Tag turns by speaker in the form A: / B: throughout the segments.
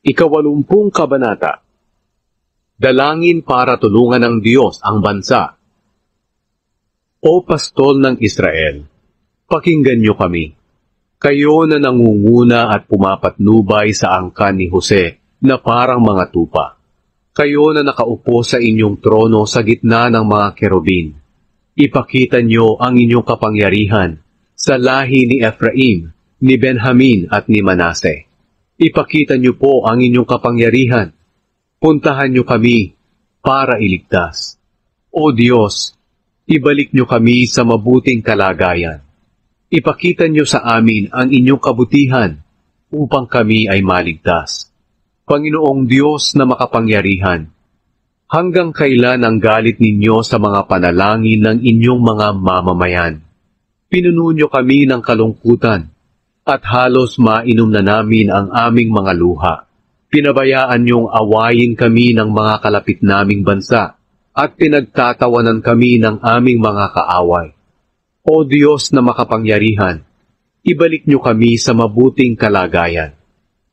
A: Ika-80 Kabanata. Dalangin para tulungan ng Diyos ang bansa. O pastol ng Israel, pakinggan niyo kami. Kayo na nangunguna at pumapatnubay sa angkan ni Jose na parang mga tupa. Kayo na nakaupo sa inyong trono sa gitna ng mga kerubin. Ipakita niyo ang inyong kapangyarihan sa lahi ni Ephraim, ni Benjamin at ni Manase. Ipakita niyo po ang inyong kapangyarihan. Puntahan niyo kami para iligtas. O Diyos, ibalik niyo kami sa mabuting kalagayan. Ipakita niyo sa amin ang inyong kabutihan upang kami ay maligtas. Panginoong Diyos na makapangyarihan, hanggang kailan ang galit ninyo sa mga panalangin ng inyong mga mamamayan? Pinuno niyo kami ng kalungkutan, at halos mainom na namin ang aming mga luha. Pinabayaan niyong awayin kami ng mga kalapit naming bansa, at pinagtatawanan kami ng aming mga kaaway. O Diyos na makapangyarihan, ibalik niyo kami sa mabuting kalagayan.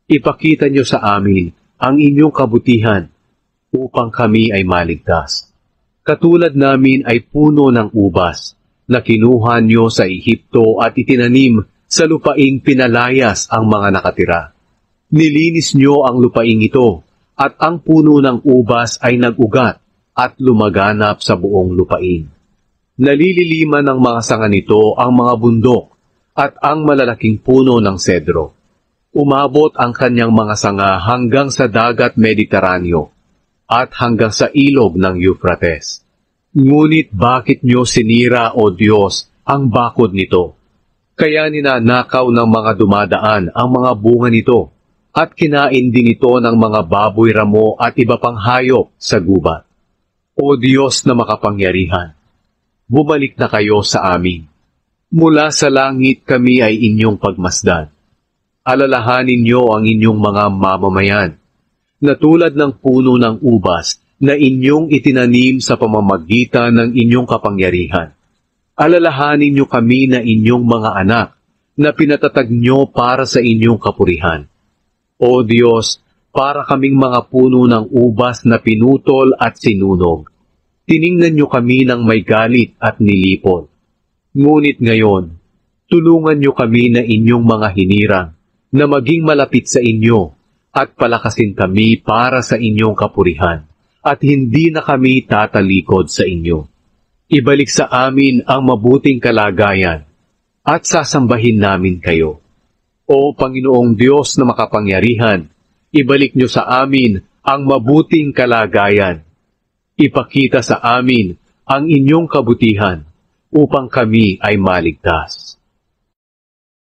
A: Ipakita niyo sa amin ang inyong kabutihan, upang kami ay maligtas. Katulad namin ay puno ng ubas, na kinuha niyo sa Ehipto at itinanim sa lupaing pinalayas ang mga nakatira. Nilinis niyo ang lupaing ito, at ang puno ng ubas ay nag-ugat at lumaganap sa buong lupain. Nalililiman ng mga sanga nito ang mga bundok at ang malalaking puno ng sedro. Umabot ang kanyang mga sanga hanggang sa dagat Mediteraneo at hanggang sa ilog ng Euphrates. Ngunit bakit niyo sinira, O Diyos, ang bakod nito? Kaya ninanakaw ng mga dumadaan ang mga bunga nito, at kinain din ito ng mga baboy ramo at iba pang hayop sa gubat. O Diyos na makapangyarihan, bumalik na kayo sa amin. Mula sa langit kami ay inyong pagmasdan. Alalahanin niyo ang inyong mga mamamayan, na tulad ng puno ng ubas na inyong itinanim sa pamamagitan ng inyong kapangyarihan. Alalahanin niyo kami na inyong mga anak, na pinatatag niyo para sa inyong kapurihan. O Diyos, para kaming mga puno ng ubas na pinutol at sinunog. Tiningnan niyo kami ng may galit at nilipol. Ngunit ngayon, tulungan niyo kami na inyong mga hinirang, na maging malapit sa inyo, at palakasin kami para sa inyong kapurihan, at hindi na kami tatalikod sa inyo. Ibalik sa amin ang mabuting kalagayan, at sasambahin namin kayo. O Panginoong Diyos na makapangyarihan, ibalik niyo sa amin ang mabuting kalagayan. Ipakita sa amin ang inyong kabutihan, upang kami ay maligtas.